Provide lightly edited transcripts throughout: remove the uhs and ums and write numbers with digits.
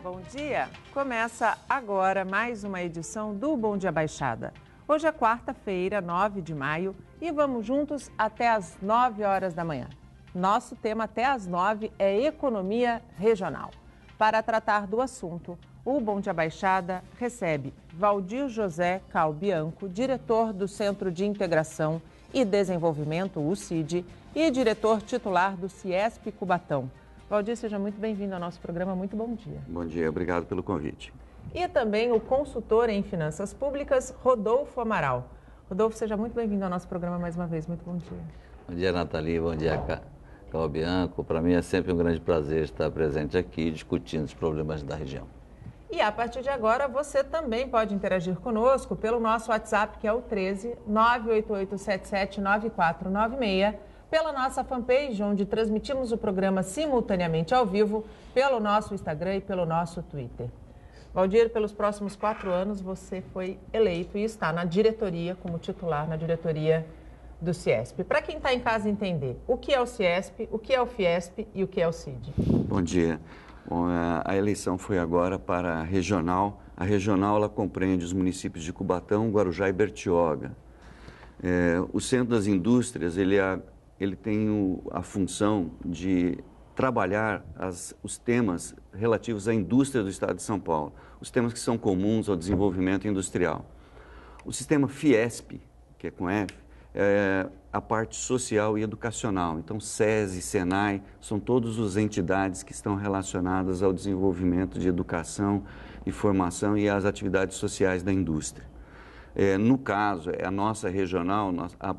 Bom dia! Começa agora mais uma edição do Bom Dia Baixada. Hoje é quarta-feira, 9 de maio, e vamos juntos até às 9 horas da manhã. Nosso tema até às 9 é economia regional. Para tratar do assunto, o Bom Dia Baixada recebe Valdir José Calbianco, diretor do Centro de Integração e Desenvolvimento, o CID, e diretor titular do CIESP Cubatão. Valdir, seja muito bem-vindo ao nosso programa. Muito bom dia. Bom dia, obrigado pelo convite. E também o consultor em finanças públicas, Rodolfo Amaral. Rodolfo, seja muito bem-vindo ao nosso programa mais uma vez. Muito bom dia. Bom dia, Nathalie. Bom dia, Calbianco. Para mim é sempre um grande prazer estar presente aqui discutindo os problemas da região. E a partir de agora, você também pode interagir conosco pelo nosso WhatsApp, que é o 13 98877 9496, pela nossa fanpage, onde transmitimos o programa simultaneamente ao vivo, pelo nosso Instagram e pelo nosso Twitter. Valdir, pelos próximos 4 anos, você foi eleito e está na diretoria, como titular na diretoria do CIESP. Para quem está em casa entender, o que é o CIESP, o que é o FIESP e o que é o CID? Bom dia. Bom, a eleição foi agora para a regional. A regional ela compreende os municípios de Cubatão, Guarujá e Bertioga. O Centro das Indústrias ele tem a função de trabalhar os temas relativos à indústria do Estado de São Paulo, os temas que são comuns ao desenvolvimento industrial. O sistema FIESP, que é com F, é a parte social e educacional. Então, SESI, SENAI, são todas as entidades que estão relacionadas ao desenvolvimento de educação e formação e às atividades sociais da indústria. No caso, a nossa regional,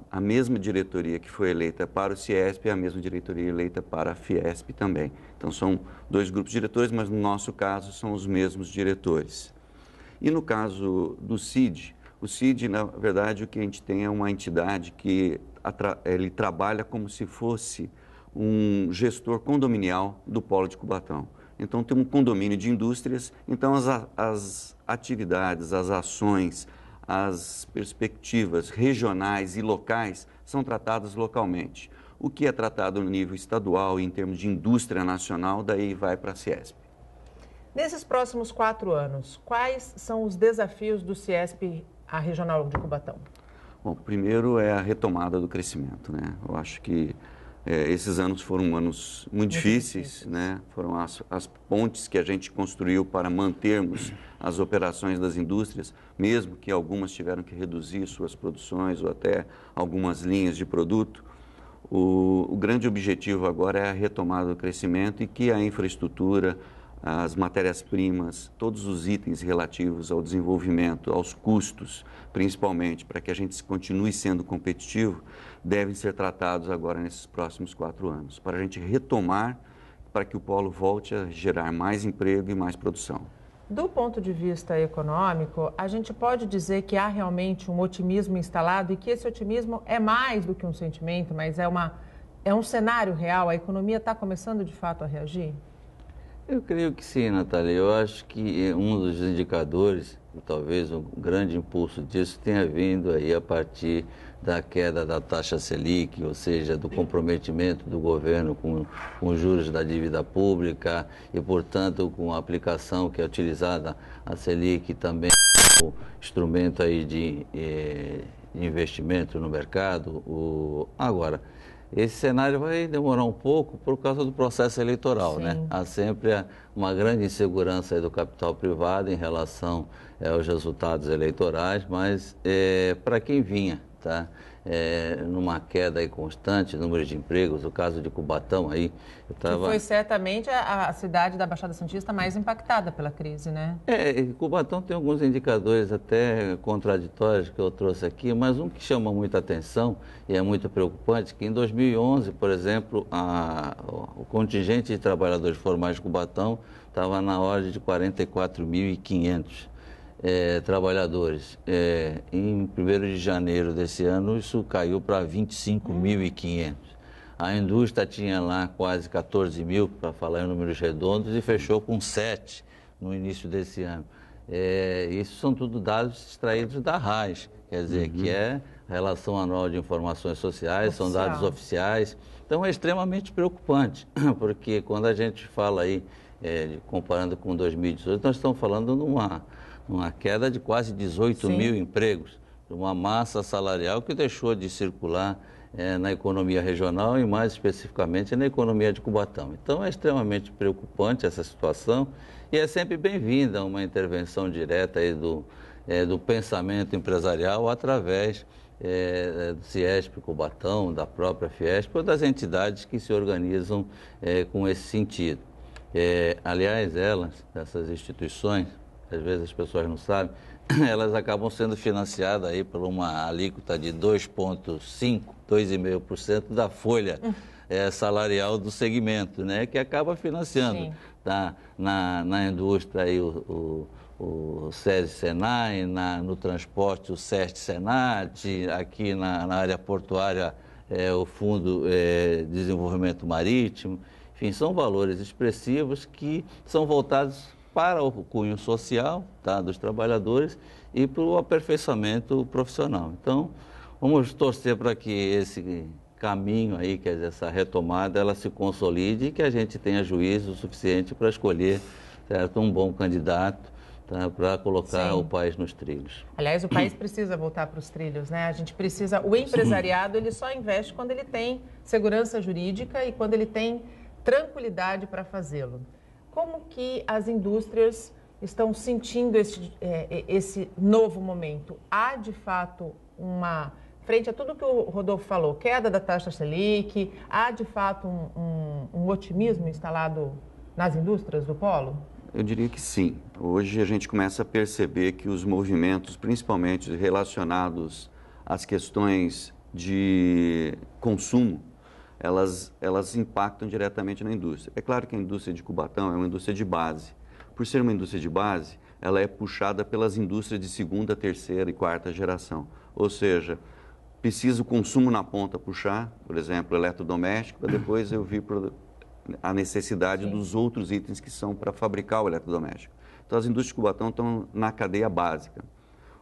a mesma diretoria que foi eleita para o CIESP é a mesma diretoria eleita para a FIESP também. Então, são 2 grupos diretores, mas no nosso caso são os mesmos diretores. E no caso do CID, o CID, na verdade, o que a gente tem é uma entidade que ele trabalha como se fosse um gestor condominial do Polo de Cubatão. Então, tem um condomínio de indústrias, então as atividades, as ações, as perspectivas regionais e locais são tratadas localmente. O que é tratado no nível estadual, em termos de indústria nacional, daí vai para a CIESP. Nesses próximos 4 anos, quais são os desafios do CIESP, a regional de Cubatão? Bom, primeiro é a retomada do crescimento, né? Eu acho que esses anos foram anos muito difíceis, né? Foram as pontes que a gente construiu para mantermos as operações das indústrias, mesmo que algumas tiveram que reduzir suas produções ou até algumas linhas de produto. O grande objetivo agora é a retomada do crescimento e que a infraestrutura, as matérias-primas, todos os itens relativos ao desenvolvimento, aos custos, principalmente, para que a gente continue sendo competitivo, devem ser tratados agora nesses próximos 4 anos, para a gente retomar, para que o polo volte a gerar mais emprego e mais produção. Do ponto de vista econômico, a gente pode dizer que há realmente um otimismo instalado e que esse otimismo é mais do que um sentimento, mas é um cenário real? A economia está começando de fato a reagir? Eu creio que sim, Natália. Eu acho que um dos indicadores, talvez um grande impulso disso, tenha vindo aí a partir da queda da taxa Selic, ou seja, do comprometimento do governo com os juros da dívida pública e, portanto, com a aplicação que é utilizada a Selic também como instrumento aí de investimento no mercado. Agora, esse cenário vai demorar um pouco por causa do processo eleitoral, né? Há sempre uma grande insegurança aí do capital privado em relação aos resultados eleitorais, mas para quem vinha, tá? Numa queda aí constante, número de empregos, o caso de Cubatão aí, que foi certamente a cidade da Baixada Santista mais impactada pela crise, né? Cubatão tem alguns indicadores até contraditórios que eu trouxe aqui, mas um que chama muita atenção e é muito preocupante, que em 2011, por exemplo, o contingente de trabalhadores formais de Cubatão estava na ordem de 44.500. Trabalhadores. Em 1º de janeiro desse ano, isso caiu para 25.500. A indústria tinha lá quase 14 mil, para falar em números redondos, e fechou com 7 no início desse ano. Isso são tudo dados extraídos da RAIS, quer dizer, que é a Relação Anual de Informações Sociais, são dados oficiais. Então é extremamente preocupante, porque quando a gente fala aí comparando com 2018, nós estamos falando numa queda de quase 18 Sim. mil empregos, uma massa salarial que deixou de circular na economia regional e mais especificamente na economia de Cubatão. Então é extremamente preocupante essa situação e é sempre bem-vinda uma intervenção direta aí do pensamento empresarial através do CIESP Cubatão, da própria Fiesp ou das entidades que se organizam com esse sentido. Aliás, essas instituições, às vezes as pessoas não sabem, elas acabam sendo financiadas aí por uma alíquota de 2,5% da folha salarial do segmento, né, que acaba financiando na indústria aí, o SESI-SENAI, no transporte o SEST-SENAT, aqui na área portuária o Fundo de Desenvolvimento Marítimo. Enfim, são valores expressivos que são voltados para o cunho social dos trabalhadores e para o aperfeiçoamento profissional. Então, vamos torcer para que esse caminho aí, quer dizer, essa retomada, ela se consolide e que a gente tenha juízo suficiente para escolher, certo, um bom candidato para colocar o país nos trilhos. Aliás, o país precisa voltar para os trilhos, né? A gente precisa... O empresariado, ele só investe quando ele tem segurança jurídica e quando ele tem tranquilidade para fazê-lo. Como que as indústrias estão sentindo esse novo momento? Há, de fato, frente a tudo que o Rodolfo falou, queda da taxa Selic, há, de fato, um otimismo instalado nas indústrias do polo? Eu diria que sim. Hoje a gente começa a perceber que os movimentos, principalmente relacionados às questões de consumo, elas impactam diretamente na indústria. É claro que a indústria de Cubatão é uma indústria de base. Por ser uma indústria de base, ela é puxada pelas indústrias de segunda, terceira e quarta geração. Ou seja, precisa o consumo na ponta puxar, por exemplo, eletrodoméstico, para depois eu vir a necessidade dos outros itens que são para fabricar o eletrodoméstico. Então, as indústrias de Cubatão estão na cadeia básica.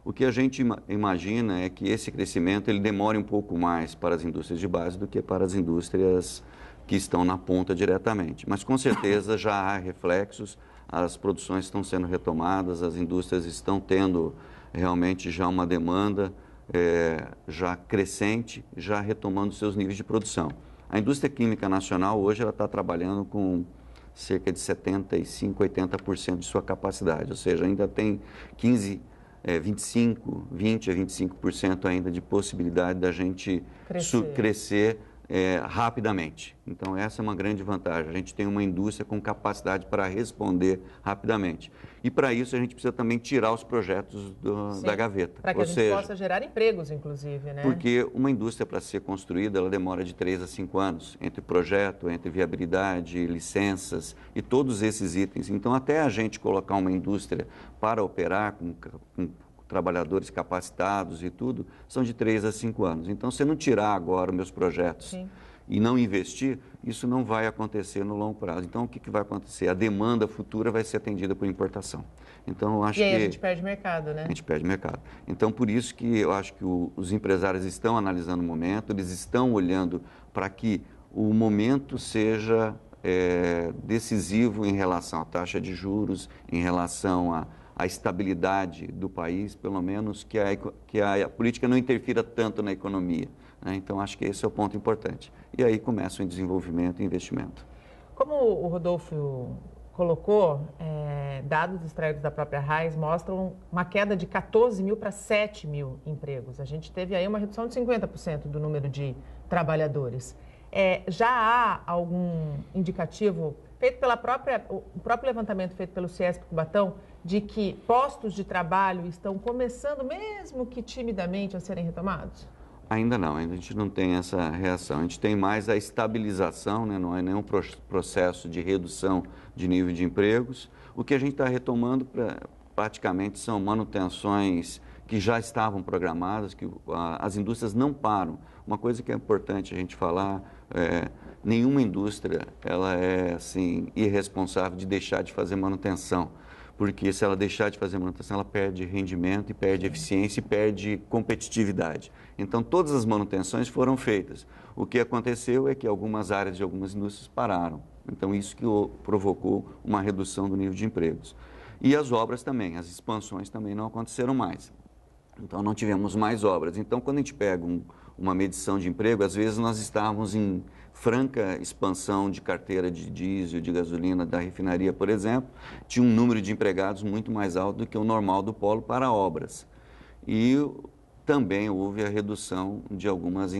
O que a gente imagina é que esse crescimento ele demore um pouco mais para as indústrias de base do que para as indústrias que estão na ponta diretamente. Mas, com certeza, já há reflexos, as produções estão sendo retomadas, as indústrias estão tendo realmente já uma demanda já crescente, já retomando seus níveis de produção. A indústria química nacional hoje ela está trabalhando com cerca de 75%, 80% de sua capacidade, ou seja, ainda tem 20 a 25% ainda de possibilidade da gente crescer rapidamente. Então, essa é uma grande vantagem. A gente tem uma indústria com capacidade para responder rapidamente. E, para isso, a gente precisa também tirar os projetos da gaveta. Para que a gente possa gerar empregos, inclusive, né? Porque uma indústria, para ser construída, ela demora de 3 a 5 anos, entre projeto, entre viabilidade, licenças e todos esses itens. Então, até a gente colocar uma indústria para operar com trabalhadores capacitados e tudo, são de 3 a 5 anos. Então, se eu não tirar agora os meus projetos e não investir, isso não vai acontecer no longo prazo. Então, o que vai acontecer? A demanda futura vai ser atendida por importação. Então, eu acho que... E aí a gente perde mercado, né? A gente perde mercado. Então, por isso que eu acho que os empresários estão analisando o momento, eles estão olhando para que o momento seja decisivo em relação à taxa de juros, em relação a estabilidade do país, pelo menos que a política não interfira tanto na economia, né? Então, acho que esse é o ponto importante. E aí começa o desenvolvimento e investimento. Como o Rodolfo colocou, dados extraídos da própria RAIS mostram uma queda de 14 mil para 7 mil empregos. A gente teve aí uma redução de 50% do número de trabalhadores. Já há algum indicativo feito o próprio levantamento feito pelo CIESP Cubatão de que postos de trabalho estão começando, mesmo que timidamente, a serem retomados? Ainda não, ainda a gente não tem essa reação. A gente tem mais a estabilização, né? Não é nenhum processo de redução de nível de empregos. O que a gente está retomando praticamente são manutenções que já estavam programadas, que as indústrias não param. Uma coisa que é importante a gente falar, nenhuma indústria ela é assim, irresponsável de deixar de fazer manutenção. Porque se ela deixar de fazer manutenção, ela perde rendimento, e perde eficiência e perde competitividade. Então, todas as manutenções foram feitas. O que aconteceu é que algumas áreas de algumas indústrias pararam. Então, isso que provocou uma redução do nível de empregos. E as obras também, as expansões também não aconteceram mais. Então, não tivemos mais obras. Então, quando a gente pega uma medição de emprego, às vezes nós estávamos em franca expansão de carteira de diesel, de gasolina da refinaria, por exemplo, tinha um número de empregados muito mais alto do que o normal do polo para obras. E também houve a redução de algumas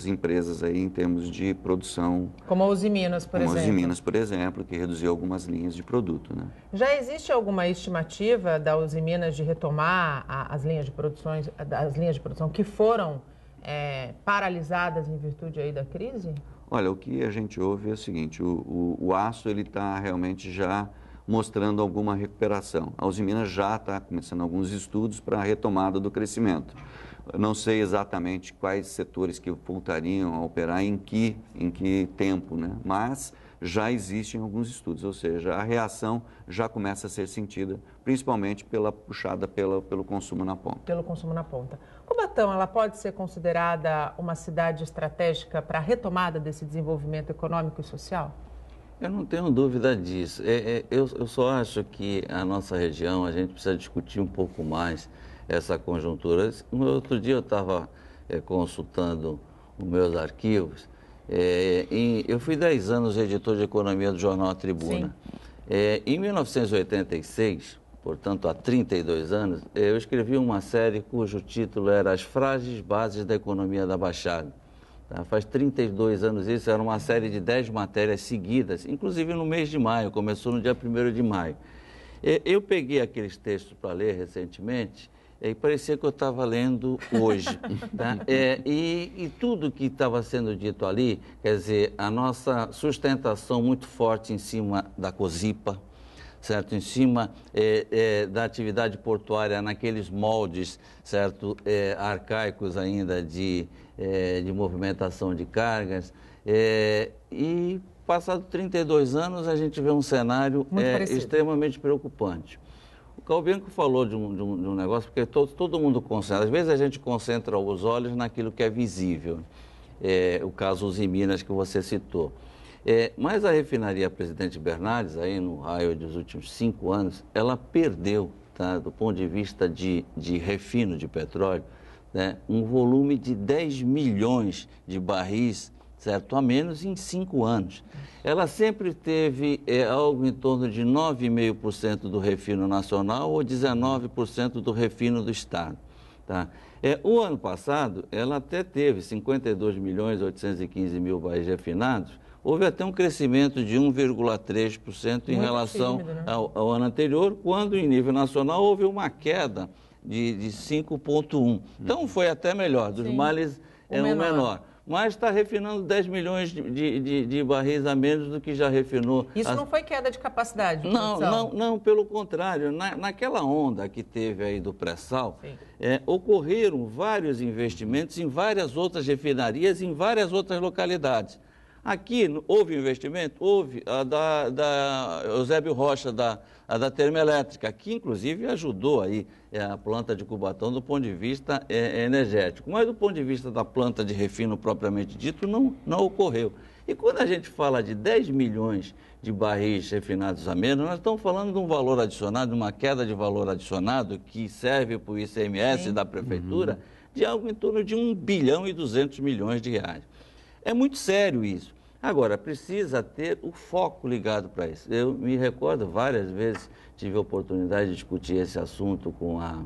empresas aí em termos de produção. Como a Usiminas, por exemplo. Como a Usiminas, por exemplo, que reduziu algumas linhas de produto, né? Já existe alguma estimativa da Usiminas de retomar as linhas de produção que foram paralisadas em virtude aí da crise? Olha, o que a gente ouve é o seguinte, o aço ele está realmente já mostrando alguma recuperação. A Usiminas já está começando alguns estudos para a retomada do crescimento. Eu não sei exatamente quais setores que voltariam a operar em que tempo, né? Mas já existem alguns estudos, ou seja, a reação já começa a ser sentida, principalmente puxada pelo consumo na ponta. Pelo consumo na ponta. Cubatão, ela pode ser considerada uma cidade estratégica para a retomada desse desenvolvimento econômico e social? Eu não tenho dúvida disso. Eu só acho que a nossa região, a gente precisa discutir um pouco mais essa conjuntura. No outro dia eu estava consultando os meus arquivos. Eu fui 10 anos editor de economia do jornal A Tribuna. Em 1986, portanto há 32 anos, eu escrevi uma série cujo título era As Frágeis Bases da Economia da Baixada. Faz 32 anos isso, era uma série de 10 matérias seguidas, inclusive no mês de maio, começou no dia 1º de maio. Eu peguei aqueles textos para ler recentemente e parecia que eu estava lendo hoje. Tá? E tudo que estava sendo dito ali, quer dizer, a nossa sustentação muito forte em cima da COSIPA, certo? Em cima da atividade portuária naqueles moldes, certo? Arcaicos ainda de movimentação de cargas. E, passado 32 anos, a gente vê um cenário extremamente preocupante. O Calbenco falou de um negócio, porque todo mundo concentra. Às vezes a gente concentra os olhos naquilo que é visível. O caso Usiminas que você citou. Mas a refinaria Presidente Bernardes, aí no raio dos últimos 5 anos, ela perdeu, tá, do ponto de vista de refino de petróleo, né, um volume de 10 milhões de barris, certo, a menos em 5 anos. Ela sempre teve algo em torno de 9,5% do refino nacional ou 19% do refino do Estado. Tá? O ano passado, ela até teve 52 milhões 815 mil barris refinados. Houve até um crescimento de 1,3% em relação tímido, né? ao ano anterior, quando em nível nacional houve uma queda de 5,1%. Então foi até melhor, dos males é o menor. Mas está refinando 10 milhões de barris a menos do que já refinou. Isso não foi queda de capacidade? Não, pelo contrário. Naquela onda que teve aí do pré-sal, ocorreram vários investimentos em várias outras refinarias, em várias outras localidades. Aqui houve investimento? Houve. A da Eusébio Rocha, a da termoelétrica, que inclusive ajudou aí a planta de Cubatão do ponto de vista energético. Mas do ponto de vista da planta de refino propriamente dito, não ocorreu. E quando a gente fala de 10 milhões de barris refinados a menos, nós estamos falando de um valor adicionado, de uma queda de valor adicionado que serve para o ICMS da Prefeitura, de algo em torno de 1 bilhão e 200 milhões de reais. É muito sério isso. Agora, precisa ter o foco ligado para isso. Eu me recordo várias vezes, tive a oportunidade de discutir esse assunto com a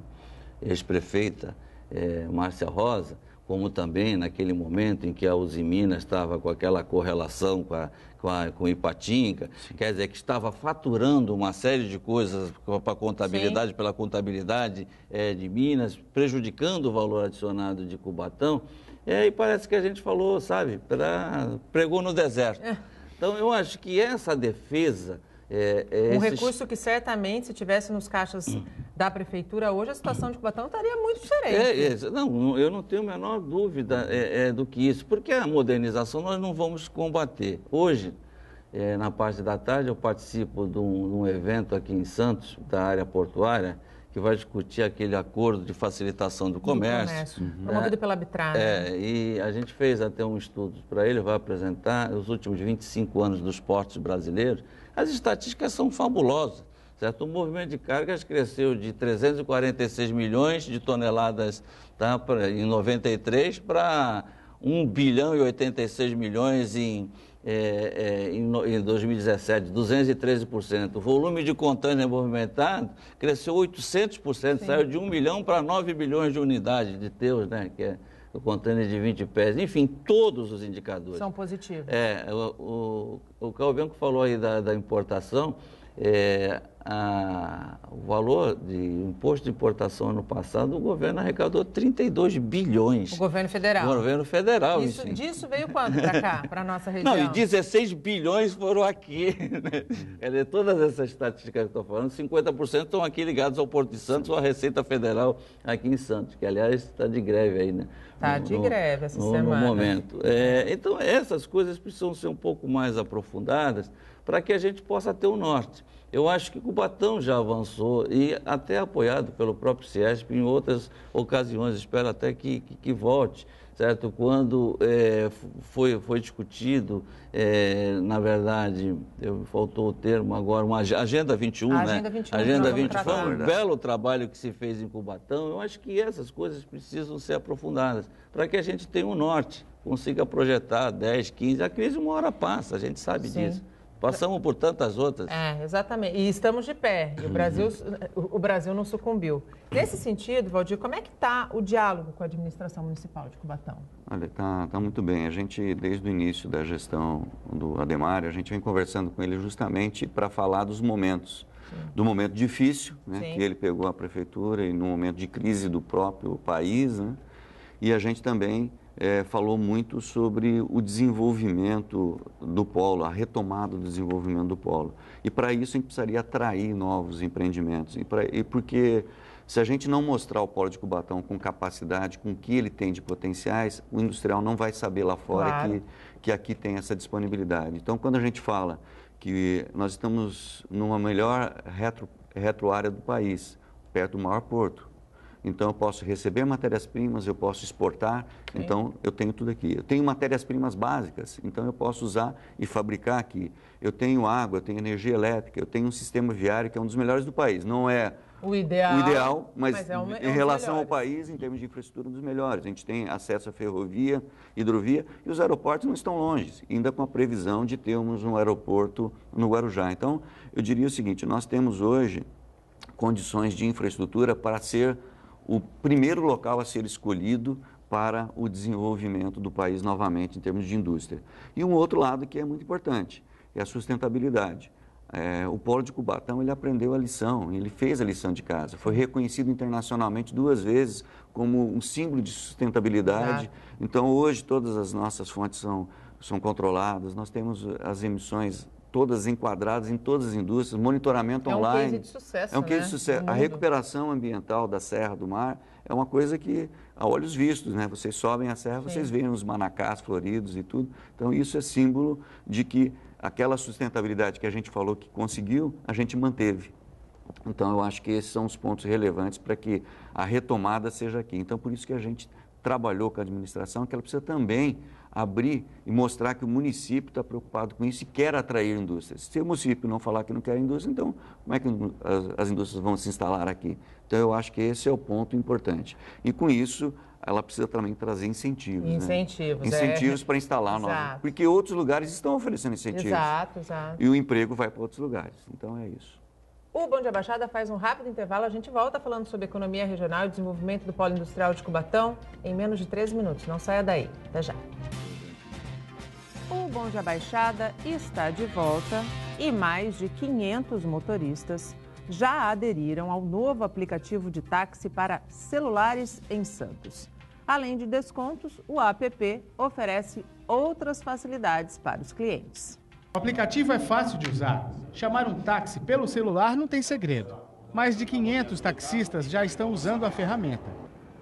ex-prefeita Márcia Rosa, como também naquele momento em que a Usiminas estava com aquela correlação com Ipatinga, quer dizer, que estava faturando uma série de coisas para a contabilidade, pela contabilidade de Minas, prejudicando o valor adicionado de Cubatão. E parece que a gente falou, sabe, pregou no deserto. Então, eu acho que essa defesa... recurso que certamente, se tivesse nos caixas da Prefeitura hoje, a situação de Cubatão estaria muito diferente. Não, eu não tenho a menor dúvida do que isso, porque a modernização nós não vamos combater. Hoje, na parte da tarde, eu participo de um evento aqui em Santos, da área portuária, que vai discutir aquele acordo de facilitação do comércio. Promovido pela arbitragem. E a gente fez até um estudo para ele, vai apresentar os últimos 25 anos dos portos brasileiros. As estatísticas são fabulosas, certo? O movimento de cargas cresceu de 346 milhões de toneladas em 93 para 1 bilhão e 86 milhões em 2017, 213%. O volume de contêiner movimentado cresceu 800%, Sim. saiu de 1 milhão para 9 bilhões de unidades de teus, né, que é o contêiner de 20 pés. Enfim, todos os indicadores São positivos. O Calvenco falou aí da importação. O valor de imposto de importação ano passado, o governo arrecadou 32 bilhões. O governo federal. O governo federal, Disso veio quanto para cá, para a nossa região? Não, e 16 bilhões foram aqui. Né? Quer dizer, todas essas estatísticas que eu estou falando, 50% estão aqui ligados ao Porto de Santos ou à Receita Federal aqui em Santos, que, aliás, está de greve aí, né? Está de greve essa semana. No momento. Então, essas coisas precisam ser um pouco mais aprofundadas para que a gente possa ter o norte. Eu acho que Cubatão já avançou e até apoiado pelo próprio Ciesp em outras ocasiões, espero até que volte, certo? Quando foi discutido, na verdade, faltou o termo agora, uma Agenda 21, né? Agenda 21, Agenda 21 foi um belo trabalho que se fez em Cubatão. Eu acho que essas coisas precisam ser aprofundadas para que a gente tenha um norte, consiga projetar 10, 15, a crise uma hora passa, a gente sabe disso. Passamos por tantas outras. Exatamente. E estamos de pé. E o Brasil não sucumbiu. Nesse sentido, Valdir, como é que está o diálogo com a administração municipal de Cubatão? Olha, tá muito bem. A gente, desde o início da gestão do Ademar, a gente vem conversando com ele justamente para falar dos momentos. Sim. Do momento difícil, né, que ele pegou a prefeitura e no momento de crise do próprio país, né, e a gente também falou muito sobre o desenvolvimento do polo, a retomada do desenvolvimento do polo. E para isso a gente precisaria atrair novos empreendimentos. E porque se a gente não mostrar o polo de Cubatão com capacidade, com o que ele tem de potenciais, o industrial não vai saber lá fora que aqui tem essa disponibilidade. Então, quando a gente fala que nós estamos numa melhor retroárea do país, perto do maior porto, então eu posso receber matérias-primas, eu posso exportar, então eu tenho tudo aqui. Eu tenho matérias-primas básicas, então eu posso usar e fabricar aqui. Eu tenho água, eu tenho energia elétrica, eu tenho um sistema viário que é um dos melhores do país. Não é o ideal, mas em relação ao país, em termos de infraestrutura, um dos melhores. A gente tem acesso à ferrovia, hidrovia, e os aeroportos não estão longe, ainda com a previsão de termos um aeroporto no Guarujá. Então, eu diria o seguinte, nós temos hoje condições de infraestrutura para ser o primeiro local a ser escolhido para o desenvolvimento do país novamente em termos de indústria. E um outro lado que é muito importante, é a sustentabilidade. O Polo de Cubatão, ele aprendeu a lição, ele fez a lição de casa, foi reconhecido internacionalmente 2 vezes como um símbolo de sustentabilidade. Então, hoje, todas as nossas fontes são controladas, nós temos as emissões todas enquadradas em todas as indústrias, monitoramento online. É um case de sucesso, É um case de sucesso. A recuperação ambiental da Serra do Mar é uma coisa que, a olhos vistos, né? Vocês sobem a serra, vocês veem os manacás floridos e tudo. Então, isso é símbolo de que aquela sustentabilidade que a gente falou que conseguiu, a gente manteve. Então, eu acho que esses são os pontos relevantes para que a retomada seja aqui. Então, por isso que a gente trabalhou com a administração, que ela precisa também abrir e mostrar que o município está preocupado com isso e quer atrair indústrias. Se o município não falar que não quer indústria, então como é que as indústrias vão se instalar aqui? Então, eu acho que esse é o ponto importante. E com isso, ela precisa também trazer incentivos. Incentivos para instalar novos. Porque outros lugares estão oferecendo incentivos. Exato. E o emprego vai para outros lugares. Então, é isso. O Bom Dia Baixada faz um rápido intervalo. A gente volta falando sobre economia regional e desenvolvimento do polo industrial de Cubatão em menos de 3 minutos. Não saia daí. Até já. O Bom Dia Baixada está de volta e mais de 500 motoristas já aderiram ao novo aplicativo de táxi para celulares em Santos. Além de descontos, o app oferece outras facilidades para os clientes. O aplicativo é fácil de usar. Chamar um táxi pelo celular não tem segredo. Mais de 500 taxistas já estão usando a ferramenta.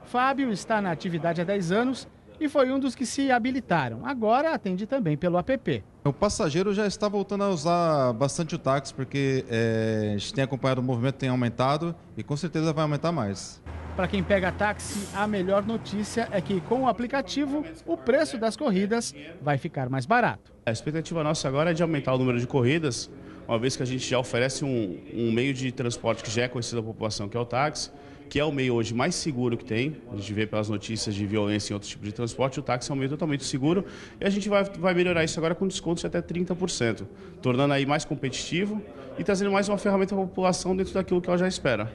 Fábio está na atividade há 10 anos e foi um dos que se habilitaram. Agora atende também pelo app. O passageiro já está voltando a usar bastante o táxi, porque a gente tem acompanhado o movimento, tem aumentado e com certeza vai aumentar mais. Para quem pega táxi, a melhor notícia é que com o aplicativo, o preço das corridas vai ficar mais barato. A expectativa nossa agora é de aumentar o número de corridas, uma vez que a gente já oferece um meio de transporte que já é conhecido da população, que é o táxi, que é o meio hoje mais seguro que tem. A gente vê pelas notícias de violência em outros tipos de transporte, o táxi é um meio totalmente seguro e a gente vai melhorar isso agora com descontos de até 30%, tornando aí mais competitivo e trazendo mais uma ferramenta para a população dentro daquilo que ela já espera.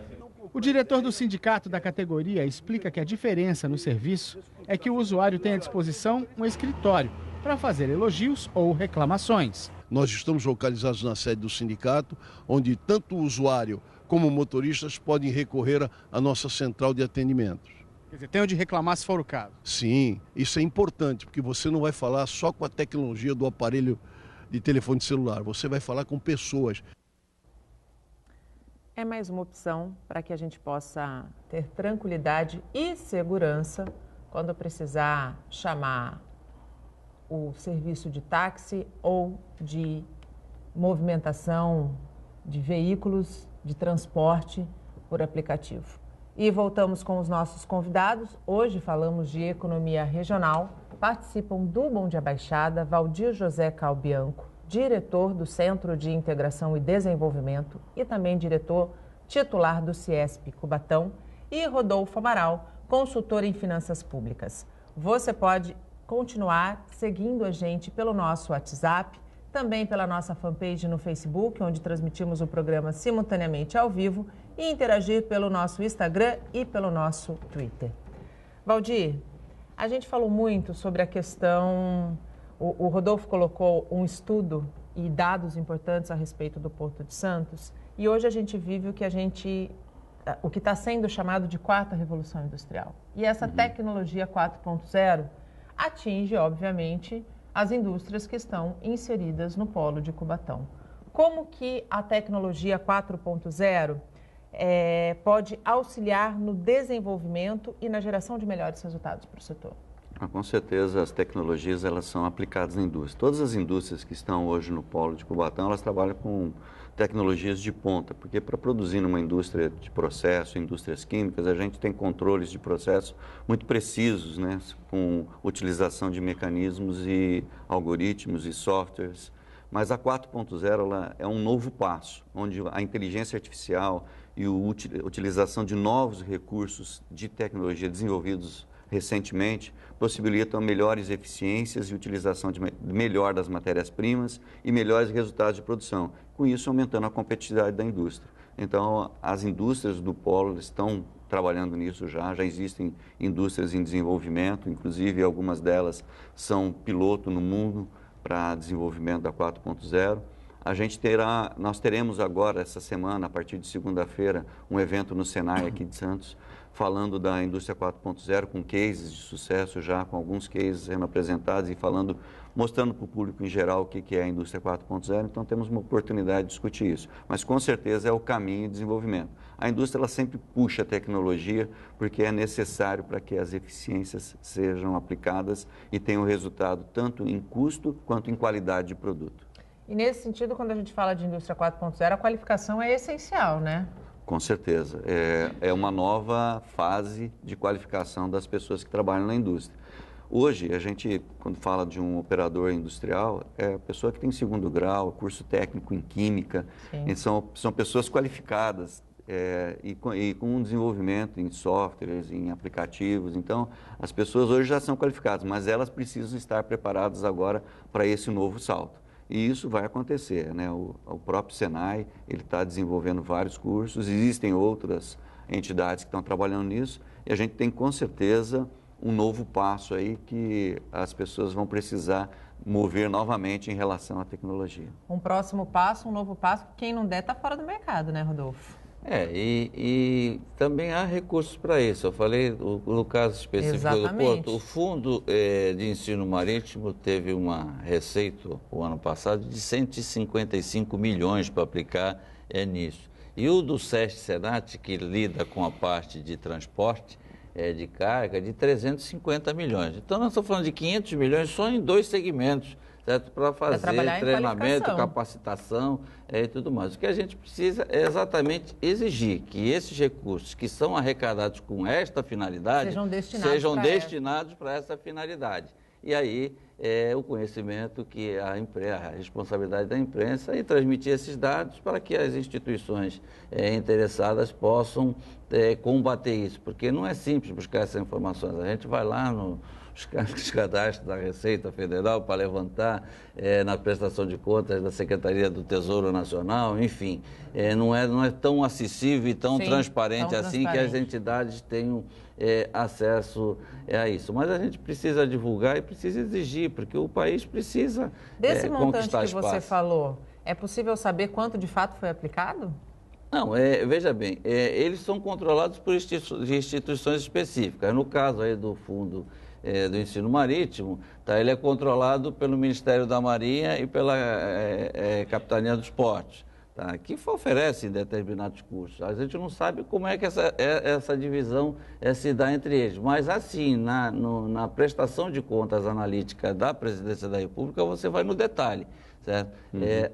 O diretor do sindicato da categoria explica que a diferença no serviço é que o usuário tem à disposição um escritório para fazer elogios ou reclamações. Nós estamos localizados na sede do sindicato, onde tanto o usuário como motoristas podem recorrer à nossa central de atendimentos. Quer dizer, tem onde reclamar se for o caso. Sim, isso é importante, porque você não vai falar só com a tecnologia do aparelho de telefone celular, você vai falar com pessoas. É mais uma opção para que a gente possa ter tranquilidade e segurança quando precisar chamar o serviço de táxi ou de movimentação de veículos de transporte por aplicativo. E voltamos com os nossos convidados. Hoje falamos de economia regional. Participam do Bom Dia Baixada Valdir José Calbianco, diretor do Centro de Integração e Desenvolvimento e também diretor titular do Ciesp Cubatão, e Rodolfo Amaral, consultor em finanças públicas. Você pode continuar seguindo a gente pelo nosso WhatsApp, também pela nossa fanpage no Facebook, onde transmitimos o programa simultaneamente ao vivo, e interagir pelo nosso Instagram e pelo nosso Twitter. Valdir, a gente falou muito sobre a questão, o Rodolfo colocou um estudo e dados importantes a respeito do Porto de Santos, e hoje a gente vive o que está sendo chamado de quarta revolução industrial. E essa tecnologia 4.0 atinge, obviamente, as indústrias que estão inseridas no polo de Cubatão. Como que a tecnologia 4.0 pode auxiliar no desenvolvimento e na geração de melhores resultados para o setor? Com certeza, as tecnologias elas são aplicadas na indústria. Todas as indústrias que estão hoje no polo de Cubatão, elas trabalham com tecnologias de ponta, porque para produzir numa indústria de processo, indústrias químicas, a gente tem controles de processo muito precisos, né, com utilização de mecanismos e algoritmos e softwares. Mas a 4.0 ela é um novo passo, onde a inteligência artificial e a utilização de novos recursos de tecnologia desenvolvidos recentemente possibilitam melhores eficiências e utilização melhor das matérias-primas e melhores resultados de produção, com isso aumentando a competitividade da indústria. Então, as indústrias do polo estão trabalhando nisso já existem indústrias em desenvolvimento, inclusive algumas delas são piloto no mundo para desenvolvimento da 4.0. Nós teremos agora, essa semana, a partir de segunda-feira, um evento no Senai aqui de Santos, falando da indústria 4.0, com cases de sucesso já, com alguns cases sendo apresentados e mostrando para o público em geral o que é a indústria 4.0, então temos uma oportunidade de discutir isso. Mas com certeza é o caminho de desenvolvimento. A indústria ela sempre puxa a tecnologia porque é necessário para que as eficiências sejam aplicadas e tenham resultado tanto em custo quanto em qualidade de produto. E nesse sentido, quando a gente fala de indústria 4.0, a qualificação é essencial, né? Com certeza. É uma nova fase de qualificação das pessoas que trabalham na indústria. Hoje, a gente, quando fala de um operador industrial, é a pessoa que tem segundo grau, curso técnico em química, são pessoas qualificadas e com um desenvolvimento em softwares, em aplicativos. Então, as pessoas hoje já são qualificadas, mas elas precisam estar preparadas agora para esse novo salto. E isso vai acontecer, né? O próprio Senai, ele está desenvolvendo vários cursos, existem outras entidades que estão trabalhando nisso, e a gente tem com certeza um novo passo aí que as pessoas vão precisar mover novamente em relação à tecnologia. Um próximo passo, um novo passo, quem não der está fora do mercado, né, Rodolfo? E também há recursos para isso. Eu falei no caso específico do Porto, o Fundo de Ensino Marítimo teve uma receita o ano passado de 155 milhões para aplicar nisso. E o do SESC-Senat, que lida com a parte de transporte de carga, de 350 milhões. Então, nós estamos falando de 500 milhões só em dois segmentos. certo? Para fazer treinamento, qualificação. capacitação e tudo mais. O que a gente precisa é exatamente exigir que esses recursos que são arrecadados com esta finalidade sejam destinados para essa finalidade. E aí o conhecimento que a responsabilidade da imprensa em transmitir esses dados para que as instituições interessadas possam combater isso, porque não é simples buscar essas informações. A gente vai lá nos cadastros da Receita Federal para levantar na prestação de contas da Secretaria do Tesouro Nacional, enfim, não é tão acessível e tão transparente assim que as entidades tenham acesso a isso. Mas a gente precisa divulgar e precisa exigir, porque o país precisa Desse montante conquistar que espaço. você falou, é possível saber quanto de fato foi aplicado? Não, veja bem, eles são controlados por instituições específicas. No caso aí do Fundo do Ensino Marítimo, ele é controlado pelo Ministério da Marinha e pela Capitania dos Portos, que oferece determinados cursos. A gente não sabe como é que essa divisão se dá entre eles, mas assim, na prestação de contas analítica da Presidência da República, você vai no detalhe, certo?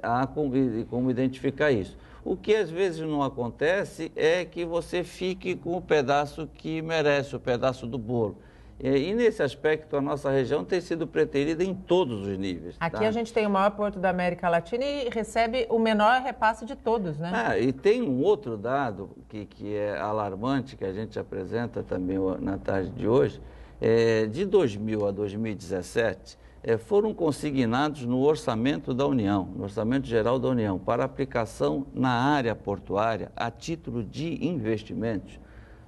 Há como identificar isso. O que às vezes não acontece é que você fique com o pedaço que merece, o pedaço do bolo. E nesse aspecto, a nossa região tem sido preterida em todos os níveis. Aqui a gente tem o maior porto da América Latina e recebe o menor repasse de todos, né? E tem um outro dado que é alarmante, que a gente apresenta também na tarde de hoje. De 2000 a 2017, foram consignados no Orçamento da União, no Orçamento Geral da União, para aplicação na área portuária, a título de investimentos,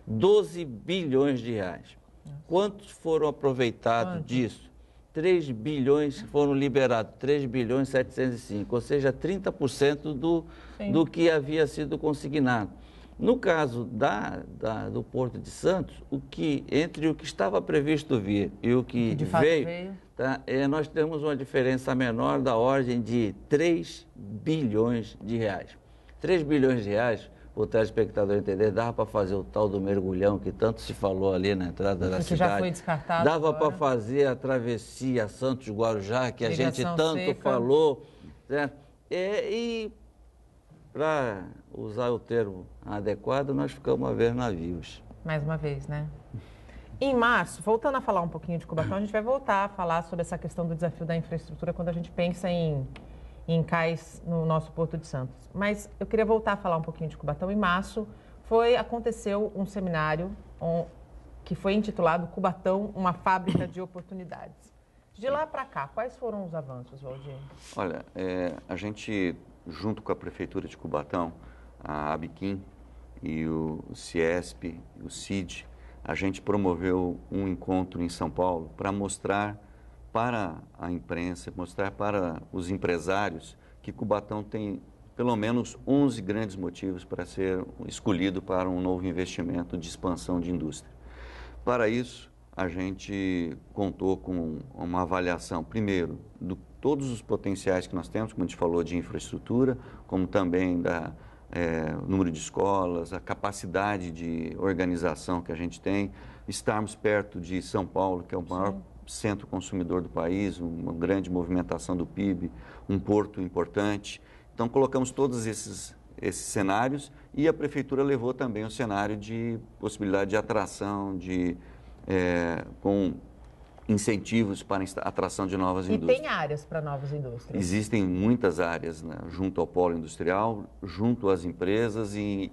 12 bilhões de reais. Quantos foram aproveitados disso? 3 bilhões foram liberados, 3 bilhões 705, ou seja, 30% do que havia sido consignado. No caso do Porto de Santos, entre o que estava previsto vir e o que veio, nós temos uma diferença menor da ordem de 3 bilhões de reais. 3 bilhões de reais, o telespectador entender, dava para fazer o tal do mergulhão que tanto se falou ali na entrada da cidade. Já foi descartado. Dava para fazer a travessia Santos-Guarujá, que a gente tanto falou. Certo? E para usar o termo adequado, nós ficamos a ver navios. Mais uma vez, né? Em março, voltando a falar um pouquinho de Cubatão, a gente vai voltar a falar sobre essa questão do desafio da infraestrutura quando a gente pensa em cais no nosso Porto de Santos. Mas eu queria voltar a falar um pouquinho de Cubatão. Em março, aconteceu um seminário que foi intitulado Cubatão, uma fábrica de oportunidades. De lá para cá, quais foram os avanços, Waldir? Olha, a gente, junto com a Prefeitura de Cubatão, a Abiquim e o Ciesp, o CID, a gente promoveu um encontro em São Paulo para mostrar para a imprensa, mostrar para os empresários que Cubatão tem pelo menos 11 grandes motivos para ser escolhido para um novo investimento de expansão de indústria. Para isso, a gente contou com uma avaliação, primeiro, de todos os potenciais que nós temos, como a gente falou, de infraestrutura, como também número de escolas, a capacidade de organização que a gente tem, estarmos perto de São Paulo, que é o maior centro consumidor do país, uma grande movimentação do PIB, um porto importante. Então, colocamos todos esses cenários e a Prefeitura levou também o cenário de possibilidade de atração, com incentivos para a atração de novas indústrias. E tem áreas para novas indústrias? Existem muitas áreas, né, junto ao polo industrial, junto às empresas e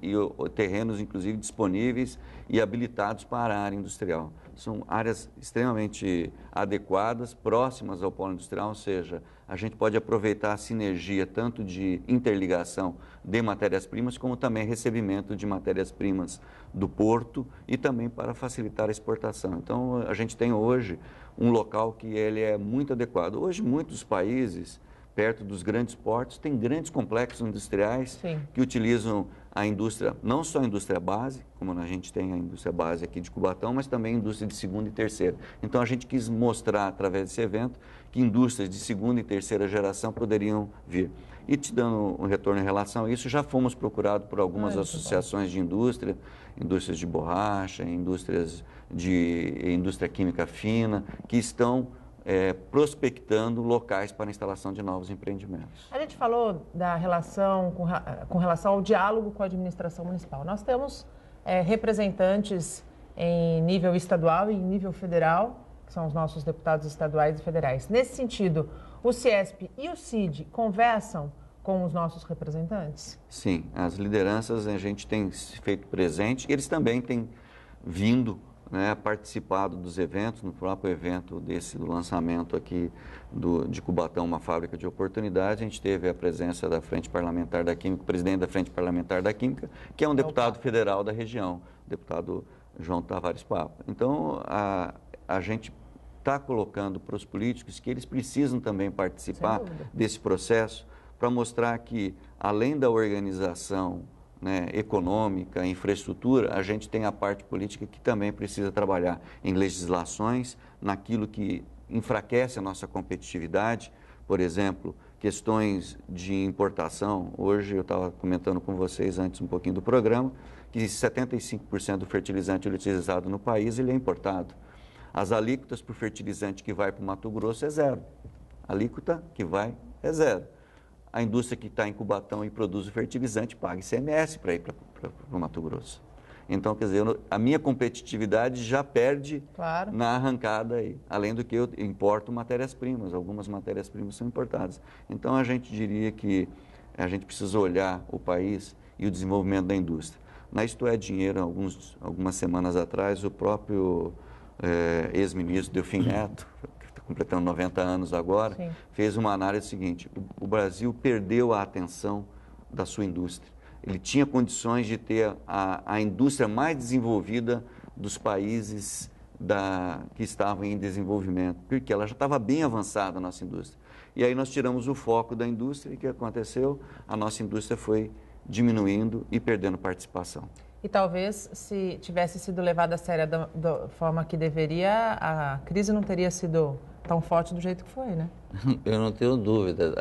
terrenos, inclusive, disponíveis e habilitados para a área industrial. São áreas extremamente adequadas, próximas ao polo industrial, ou seja, a gente pode aproveitar a sinergia tanto de interligação de matérias-primas, como também recebimento de matérias-primas do porto e também para facilitar a exportação. Então, a gente tem hoje um local que ele é muito adequado. Hoje, muitos países, perto dos grandes portos, têm grandes complexos industriais que utilizam a indústria, não só a indústria base, como a gente tem a indústria base aqui de Cubatão, mas também a indústria de segunda e terceira. Então, a gente quis mostrar, através desse evento, que indústrias de segunda e terceira geração poderiam vir. E te dando um retorno em relação a isso, já fomos procurados por algumas associações de indústria, indústrias de borracha, indústria química fina, que estão prospectando locais para a instalação de novos empreendimentos. A gente falou da relação com relação ao diálogo com a administração municipal. Nós temos representantes em nível estadual e em nível federal, que são os nossos deputados estaduais e federais. Nesse sentido, o CIESP e o CID conversam com os nossos representantes? Sim, as lideranças a gente tem feito presente, eles também têm vindo, né, participado dos eventos, no próprio evento do lançamento aqui de Cubatão, uma fábrica de oportunidade. A gente teve a presença da Frente Parlamentar da Química, o presidente da Frente Parlamentar da Química, que é um deputado federal da região, o deputado João Tavares Papa. Então, a gente está colocando para os políticos que eles precisam também participar desse processo para mostrar que, além da organização, né, econômica, infraestrutura, a gente tem a parte política que também precisa trabalhar em legislações, naquilo que enfraquece a nossa competitividade, por exemplo, questões de importação. Hoje eu estava comentando com vocês antes um pouquinho do programa, que 75% do fertilizante utilizado no país ele é importado. As alíquotas para o fertilizante que vai para o Mato Grosso é zero. A alíquota que vai é zero. A indústria que está em Cubatão e produz o fertilizante paga ICMS para ir para o Mato Grosso. Então, quer dizer, a minha competitividade já perde na arrancada aí. Além do que eu importo matérias-primas, algumas matérias-primas são importadas. Então, a gente diria que a gente precisa olhar o país e o desenvolvimento da indústria. Na Isto é Dinheiro, algumas semanas atrás, o próprio ex-ministro Delfim Neto, completando 90 anos agora, fez uma análise seguinte: o Brasil perdeu a atenção da sua indústria. Ele tinha condições de ter a indústria mais desenvolvida dos países que estavam em desenvolvimento, porque ela já estava bem avançada, a nossa indústria. E aí nós tiramos o foco da indústria e o que aconteceu? A nossa indústria foi diminuindo e perdendo participação. E talvez, se tivesse sido levada a sério da forma que deveria, a crise não teria sido tão forte do jeito que foi, né? Eu não tenho dúvida.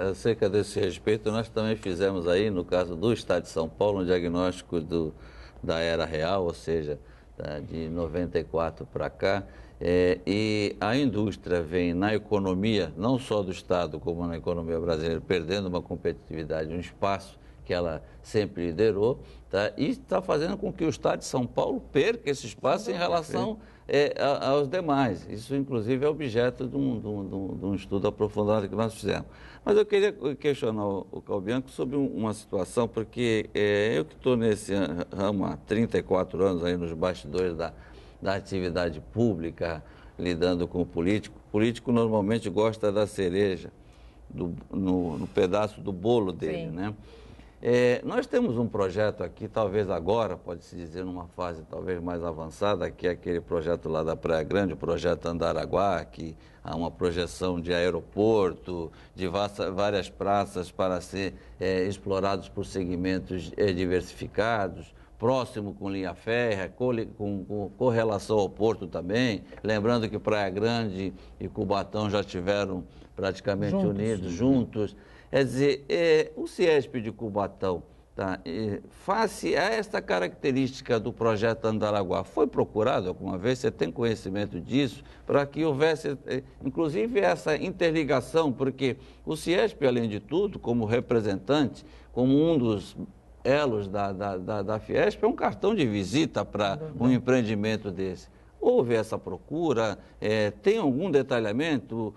Acerca desse respeito, nós também fizemos aí, no caso do Estado de São Paulo, um diagnóstico da era real, ou seja, de 94 para cá, e a indústria vem na economia, não só do Estado, como na economia brasileira, perdendo uma competitividade, um espaço que ela sempre liderou, tá? E está fazendo com que o Estado de São Paulo perca esse espaço em relação aos demais. Isso, inclusive, é objeto de um estudo aprofundado que nós fizemos. Mas eu queria questionar o Calbianco sobre uma situação, porque eu que estou nesse ramo há 34 anos, aí nos bastidores da atividade pública, lidando com o político. O político normalmente gosta da cereja, no pedaço do bolo dele, né? Nós temos um projeto aqui, talvez agora, pode-se dizer, numa fase talvez mais avançada, que é aquele projeto lá da Praia Grande, o projeto Andaraguá, que há uma projeção de aeroporto, de várias praças para ser explorados por segmentos diversificados, próximo com linha férrea, com correlação ao porto também. Lembrando que Praia Grande e Cubatão já estiveram praticamente unidos, juntos. Quer dizer, o CIESP de Cubatão, tá, face a esta característica do projeto Andaraguá, foi procurado alguma vez, você tem conhecimento disso, para que houvesse, inclusive, essa interligação, porque o CIESP, além de tudo, como representante, como um dos elos da Fiesp, é um cartão de visita para um empreendimento desse. Houve essa procura? Tem algum detalhamento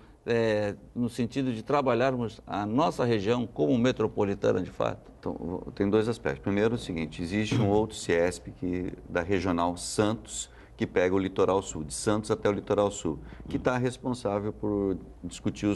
no sentido de trabalharmos a nossa região como metropolitana de fato? Então, tem dois aspectos. Primeiro, é o seguinte: existe um outro CIESP da regional Santos, que pega o litoral sul, de Santos até o litoral sul, que está responsável por discutir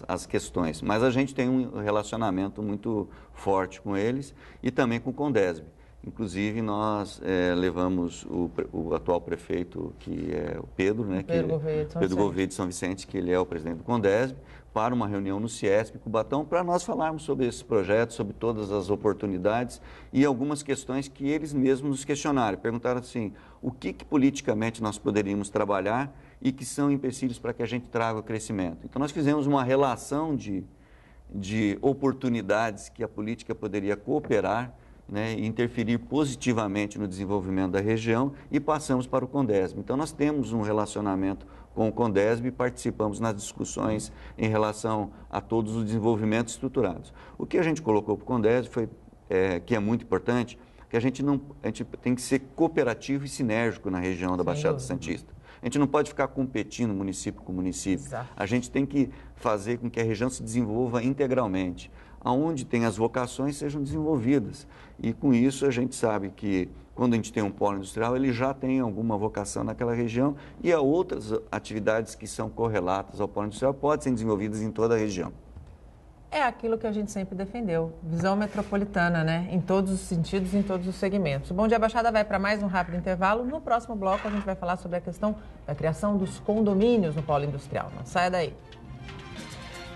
as questões. Mas a gente tem um relacionamento muito forte com eles e também com o Condesb. Inclusive, nós levamos o atual prefeito, que é o Pedro, né? Pedro Gouveia de São Vicente, que ele é o presidente do Condesb, para uma reunião no CIESP Cubatão, para nós falarmos sobre esse projeto, sobre todas as oportunidades e algumas questões que eles mesmos nos questionaram. Perguntaram assim: o que politicamente nós poderíamos trabalhar e que são empecilhos para que a gente traga o crescimento. Então, nós fizemos uma relação de oportunidades que a política poderia cooperar, né, e interferir positivamente no desenvolvimento da região, e passamos para o Condesb. Então, nós temos um relacionamento com o CONDESB e participamos nas discussões em relação a todos os desenvolvimentos estruturados. O que a gente colocou para o CONDESB foi, que é muito importante, que a gente tem que ser cooperativo e sinérgico na região da Baixada Santista. A gente não pode ficar competindo município com município. Exato. A gente tem que fazer com que a região se desenvolva integralmente, aonde tem as vocações sejam desenvolvidas. E com isso a gente sabe que quando a gente tem um polo industrial, ele já tem alguma vocação naquela região e há outras atividades que são correlatas ao polo industrial podem ser desenvolvidas em toda a região. É aquilo que a gente sempre defendeu, visão metropolitana, né? Em todos os sentidos, em todos os segmentos. O Bom Dia Baixada vai para mais um rápido intervalo. No próximo bloco, a gente vai falar sobre a questão da criação dos condomínios no polo industrial. Não saia daí.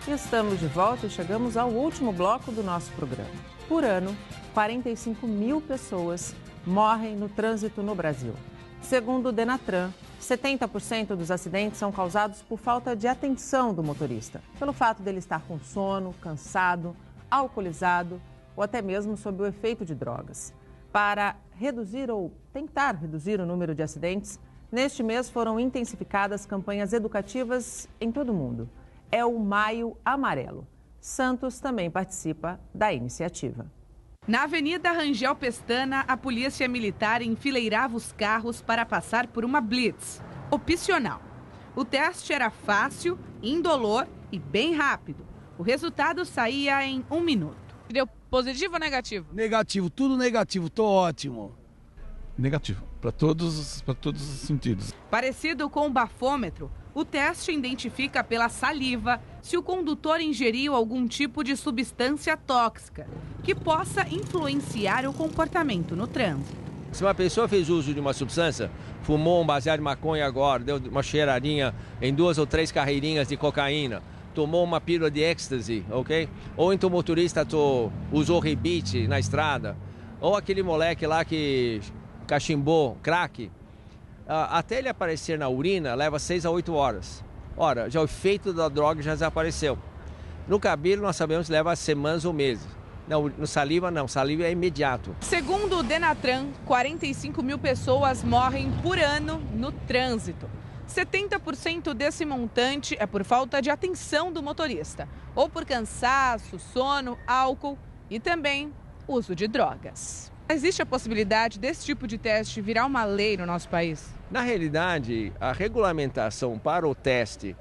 Estamos de volta e chegamos ao último bloco do nosso programa. Por ano, 45 mil pessoas morrem no trânsito no Brasil. Segundo o Denatran, 70% dos acidentes são causados por falta de atenção do motorista, pelo fato dele estar com sono, cansado, alcoolizado ou até mesmo sob o efeito de drogas. Para reduzir ou tentar reduzir o número de acidentes, neste mês foram intensificadas campanhas educativas em todo o mundo. É o Maio Amarelo. Santos também participa da iniciativa. Na Avenida Rangel Pestana, a polícia militar enfileirava os carros para passar por uma blitz opcional. O teste era fácil, indolor e bem rápido. O resultado saía em 1 minuto. Deu positivo ou negativo? Negativo, tudo negativo, tô ótimo. Negativo, para todos os sentidos. Parecido com o bafômetro, o teste identifica pela saliva se o condutor ingeriu algum tipo de substância tóxica que possa influenciar o comportamento no trânsito. Se uma pessoa fez uso de uma substância, fumou um baseado de maconha agora, deu uma cheiradinha em 2 ou 3 carreirinhas de cocaína, tomou uma pílula de êxtase, ok? Ou então o motorista usou rebite na estrada, ou aquele moleque lá que cachimbou crack, até ele aparecer na urina leva 6 a 8 horas. Ora, já o efeito da droga já desapareceu. No cabelo nós sabemos que leva semanas ou meses. No saliva não, saliva é imediato. Segundo o Denatran, 45 mil pessoas morrem por ano no trânsito. 70% desse montante é por falta de atenção do motorista, ou por cansaço, sono, álcool e também uso de drogas. Existe a possibilidade desse tipo de teste virar uma lei no nosso país? Na realidade, a regulamentação para o teste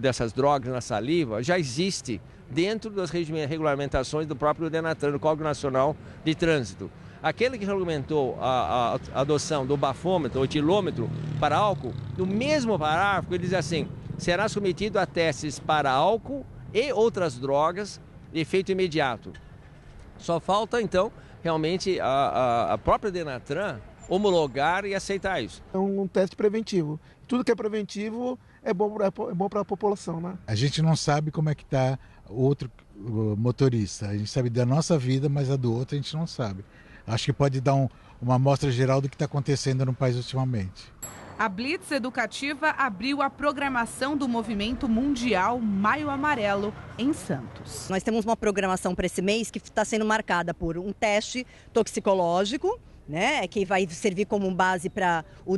dessas drogas na saliva já existe dentro das regulamentações do próprio Denatran, do Código Nacional de Trânsito. Aquele que regulamentou a adoção do bafômetro ou etilômetro para álcool, no mesmo parágrafo ele diz assim, será submetido a testes para álcool e outras drogas de efeito imediato. Só falta, então, realmente a própria Denatran homologar e aceitar isso. É um teste preventivo. Tudo que é preventivo é bom para a população, né? A gente não sabe como é que está o outro motorista. A gente sabe da nossa vida, mas a do outro a gente não sabe. Acho que pode dar uma amostra geral do que está acontecendo no país ultimamente. A Blitz Educativa abriu a programação do movimento mundial Maio Amarelo em Santos. Nós temos uma programação para esse mês que está sendo marcada por um teste toxicológico, né, que vai servir como base para o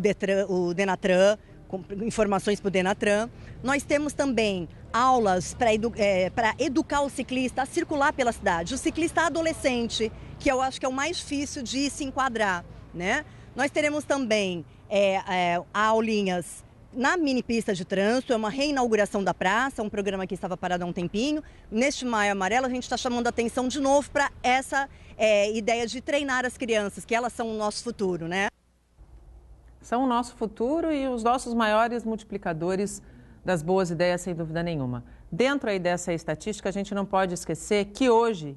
Denatran, com informações para o Denatran. Nós temos também aulas para educar o ciclista a circular pela cidade. O ciclista adolescente, que eu acho que é o mais difícil de se enquadrar, né? Nós teremos também aulinhas na mini pista de trânsito, é uma reinauguração da praça, um programa que estava parado há um tempinho. Neste Maio Amarelo, a gente está chamando a atenção de novo para essa ideia de treinar as crianças, que elas são o nosso futuro, né? São o nosso futuro e os nossos maiores multiplicadores das boas ideias, sem dúvida nenhuma. Dentro aí dessa estatística, a gente não pode esquecer que hoje,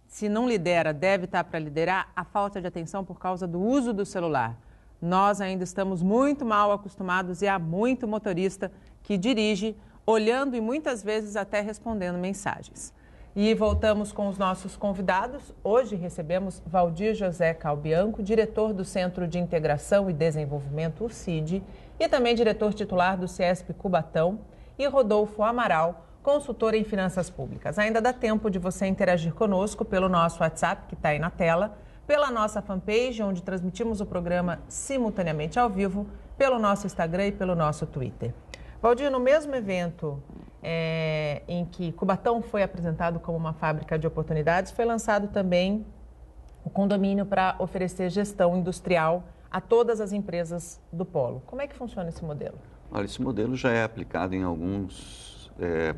se não lidera, deve estar para liderar a falta de atenção por causa do uso do celular. Nós ainda estamos muito mal acostumados e há muito motorista que dirige olhando e muitas vezes até respondendo mensagens. E voltamos com os nossos convidados. Hoje recebemos Valdir José Calbianco, diretor do Centro de Integração e Desenvolvimento, o CID, e também diretor titular do CIESP Cubatão, e Rodolfo Amaral, consultor em finanças públicas. Ainda dá tempo de você interagir conosco pelo nosso WhatsApp, que está aí na tela, pela nossa fanpage, onde transmitimos o programa simultaneamente ao vivo, pelo nosso Instagram e pelo nosso Twitter. Valdir, no mesmo evento em que Cubatão foi apresentado como uma fábrica de oportunidades, foi lançado também o condomínio para oferecer gestão industrial a todas as empresas do polo. Como é que funciona esse modelo? Olha, esse modelo já é aplicado em alguns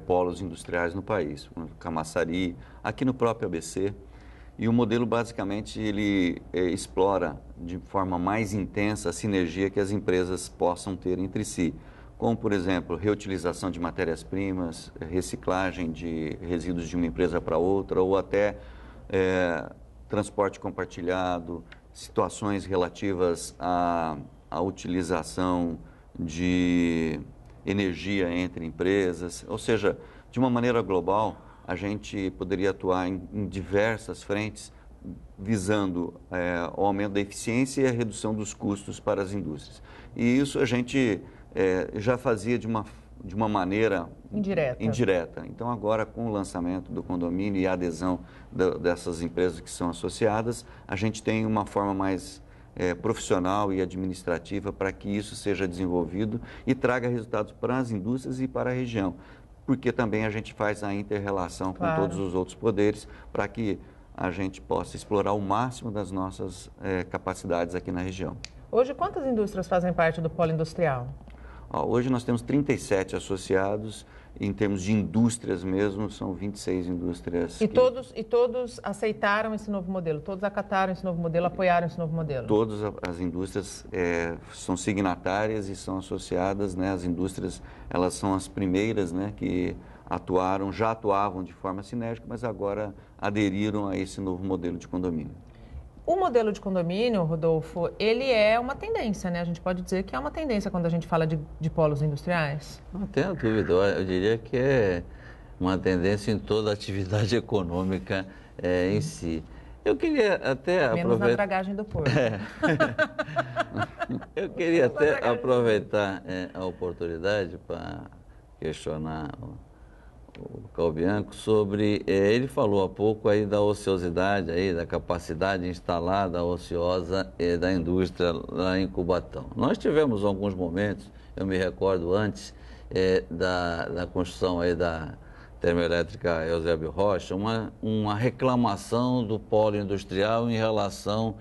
polos industriais no país, como Camaçari, aqui no próprio ABC. E o modelo, basicamente, ele explora de forma mais intensa a sinergia que as empresas possam ter entre si, como, por exemplo, reutilização de matérias-primas, reciclagem de resíduos de uma empresa para outra, ou até transporte compartilhado, situações relativas à utilização de energia entre empresas. Ou seja, de uma maneira global, a gente poderia atuar em diversas frentes, visando o aumento da eficiência e a redução dos custos para as indústrias. E isso a gente já fazia de uma maneira indireta. Então, agora, com o lançamento do condomínio e a adesão dessas empresas que são associadas, a gente tem uma forma mais profissional e administrativa para que isso seja desenvolvido e traga resultados para as indústrias e para a região, porque também a gente faz a inter-relação com todos os outros poderes para que a gente possa explorar o máximo das nossas capacidades aqui na região. Hoje, quantas indústrias fazem parte do polo industrial? Hoje nós temos 37 associados, em termos de indústrias mesmo, são 26 indústrias. E todos aceitaram esse novo modelo? Todos acataram esse novo modelo, apoiaram esse novo modelo? Todas as indústrias são signatárias e são associadas, né? As indústrias, elas são as primeiras, né, que já atuavam de forma sinérgica, mas agora aderiram a esse novo modelo de condomínio. O modelo de condomínio, Rodolfo, ele é uma tendência, né? A gente pode dizer que é uma tendência quando a gente fala de polos industriais? Não tenho dúvida, eu diria que é uma tendência em toda a atividade econômica em si. Eu queria até aproveitar... Menos na dragagem do porto. Eu queria até aproveitar a oportunidade para questionar o Calbianco sobre, ele falou há pouco aí da ociosidade, aí, da capacidade instalada ociosa da indústria lá em Cubatão. Nós tivemos alguns momentos, eu me recordo antes da construção aí da termoelétrica Eusébio Rocha, uma reclamação do polo industrial em relação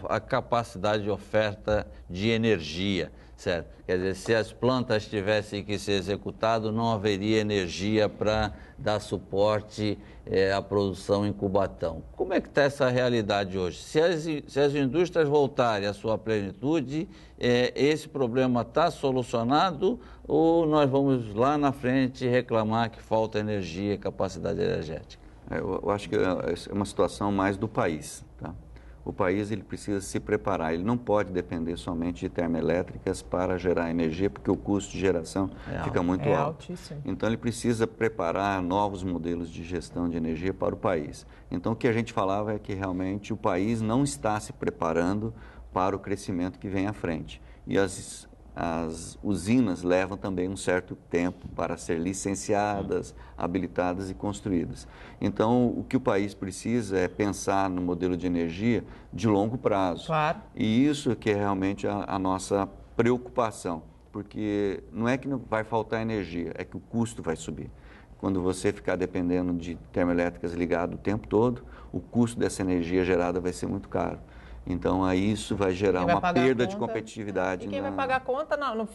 à capacidade de oferta de energia. Certo? Quer dizer, se as plantas tivessem que ser executadas, não haveria energia para dar suporte à produção em Cubatão. Como é que está essa realidade hoje? Se as indústrias voltarem à sua plenitude, esse problema está solucionado ou nós vamos lá na frente reclamar que falta energia e capacidade energética? Eu acho que é uma situação mais do país, tá? O país ele precisa se preparar, ele não pode depender somente de termoelétricas para gerar energia, porque o custo de geração fica muito alto. Altíssimo. Então ele precisa preparar novos modelos de gestão de energia para o país. Então o que a gente falava é que realmente o país não está se preparando para o crescimento que vem à frente. E as usinas levam também um certo tempo para ser licenciadas, habilitadas e construídas. Então, o que o país precisa é pensar no modelo de energia de longo prazo. Claro. E isso que é realmente a nossa preocupação, porque não é que não vai faltar energia, é que o custo vai subir. Quando você ficar dependendo de termoelétricas ligadas o tempo todo, o custo dessa energia gerada vai ser muito caro. Então, aí isso vai gerar uma perda de competitividade. E quem vai pagar a conta no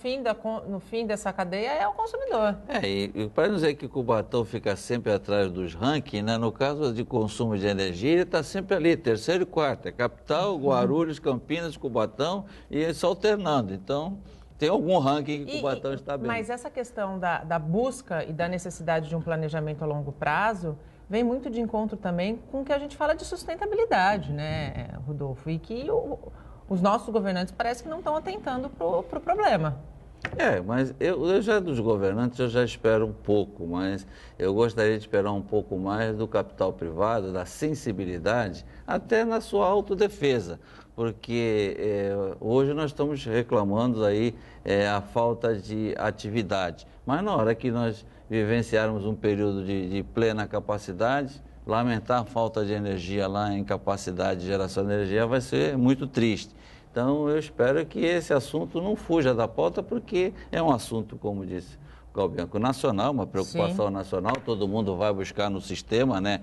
fim dessa cadeia é o consumidor. E para não dizer que Cubatão fica sempre atrás dos rankings, né? No caso de consumo de energia, ele está sempre ali, terceiro e quarto. É capital, Guarulhos, Campinas, Cubatão, e só alternando. Então, tem algum ranking que Cubatão está bem. Mas essa questão da busca e da necessidade de um planejamento a longo prazo vem muito de encontro também com o que a gente fala de sustentabilidade, né, Rodolfo? E que os nossos governantes parece que não estão atentando para o problema. Mas eu já dos governantes eu já espero um pouco, mas eu gostaria de esperar um pouco mais do capital privado, da sensibilidade, até na sua autodefesa, porque hoje nós estamos reclamando aí a falta de atividade, mas na hora que nós vivenciarmos um período de plena capacidade, lamentar a falta de energia lá em capacidade de geração de energia vai ser muito triste. Então, eu espero que esse assunto não fuja da pauta, porque é um assunto, como disse o Calbianco, nacional, uma preocupação nacional, todo mundo vai buscar no sistema, né,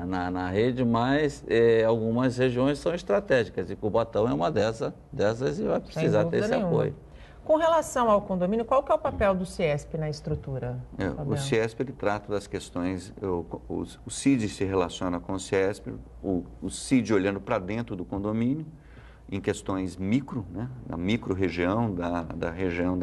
na rede, mas algumas regiões são estratégicas e Cubatão é uma dessas e vai precisar ter esse apoio. Com relação ao condomínio, qual que é o papel do CIESP na estrutura? O CIESP ele trata das questões, o CID se relaciona com o CIESP, o CID olhando para dentro do condomínio, em questões micro, né, da micro-região, da região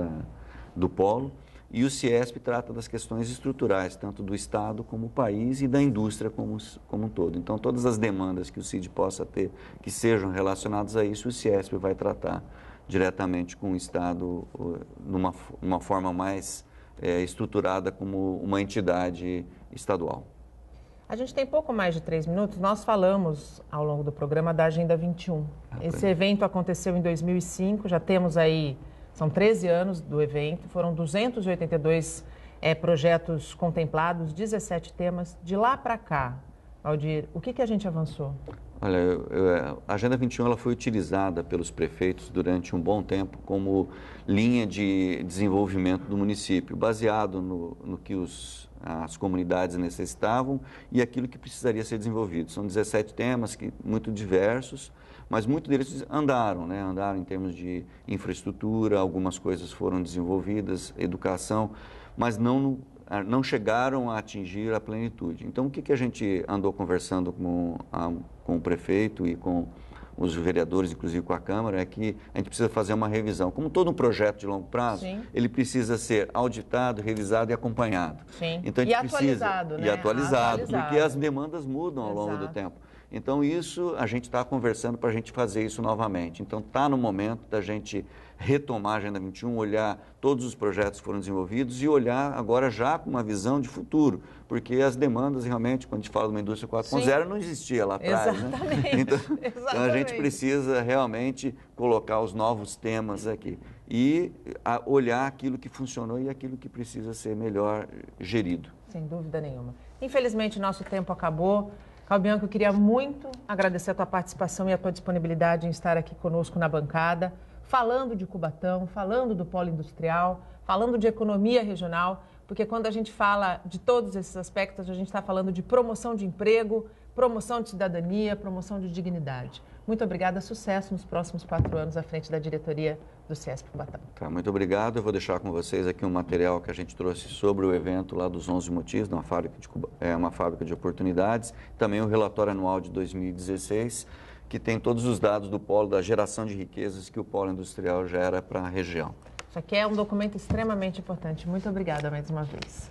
do polo, e o CIESP trata das questões estruturais, tanto do Estado como do país e da indústria como um todo. Então, todas as demandas que o CID possa ter, que sejam relacionadas a isso, o CIESP vai tratar diretamente com o Estado, numa forma mais estruturada como uma entidade estadual. A gente tem pouco mais de 3 minutos. Nós falamos ao longo do programa da Agenda 21. Esse evento aconteceu em 2005, já temos aí, são 13 anos do evento, foram 282 projetos contemplados, 17 temas. De lá para cá, Valdir, o que a gente avançou? Olha, a Agenda 21 ela foi utilizada pelos prefeitos durante um bom tempo como linha de desenvolvimento do município, baseado no que as comunidades necessitavam e aquilo que precisaria ser desenvolvido. São 17 temas muito diversos, mas muitos deles andaram em termos de infraestrutura, algumas coisas foram desenvolvidas, educação, mas não chegaram a atingir a plenitude. Então, o que a gente andou conversando com o prefeito e com os vereadores, inclusive com a Câmara, é que a gente precisa fazer uma revisão. Como todo um projeto de longo prazo, ele precisa ser auditado, revisado e acompanhado. Então, a gente atualizado, né? E atualizado, porque as demandas mudam ao longo do tempo. Então, isso a gente está conversando para a gente fazer isso novamente. Então, está no momento da gente retomar a Agenda 21, olhar todos os projetos que foram desenvolvidos e olhar agora já com uma visão de futuro, porque as demandas realmente, quando a gente fala de uma indústria 4.0, não existia lá atrás. Exatamente. Né? Então, a gente precisa realmente colocar os novos temas aqui e olhar aquilo que funcionou e aquilo que precisa ser melhor gerido. Sem dúvida nenhuma. Infelizmente, nosso tempo acabou. Calbianco, eu queria muito agradecer a tua participação e a tua disponibilidade em estar aqui conosco na bancada, falando de Cubatão, falando do polo industrial, falando de economia regional, porque quando a gente fala de todos esses aspectos, a gente está falando de promoção de emprego, promoção de cidadania, promoção de dignidade. Muito obrigada, sucesso nos próximos 4 anos à frente da diretoria do CIESP Cubatão. Tá, muito obrigado. Eu vou deixar com vocês aqui um material que a gente trouxe sobre o evento lá dos 11 motivos, uma fábrica de oportunidades, também o relatório anual de 2016, que tem todos os dados do polo, da geração de riquezas que o polo industrial gera para a região. Isso aqui é um documento extremamente importante. Muito obrigada mais uma vez.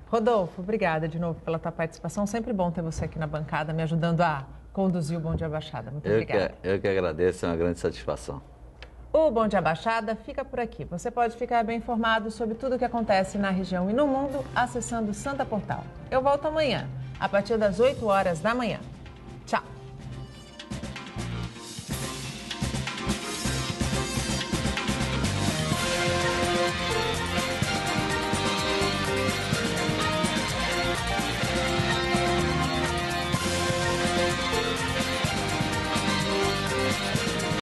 Rodolfo, obrigada de novo pela tua participação. Sempre bom ter você aqui na bancada, me ajudando a conduzir o Bom Dia Baixada. Muito obrigada. Eu que agradeço, é uma grande satisfação. O Bom Dia Baixada fica por aqui. Você pode ficar bem informado sobre tudo o que acontece na região e no mundo acessando o Santa Portal. Eu volto amanhã, a partir das 8 horas da manhã. Tchau!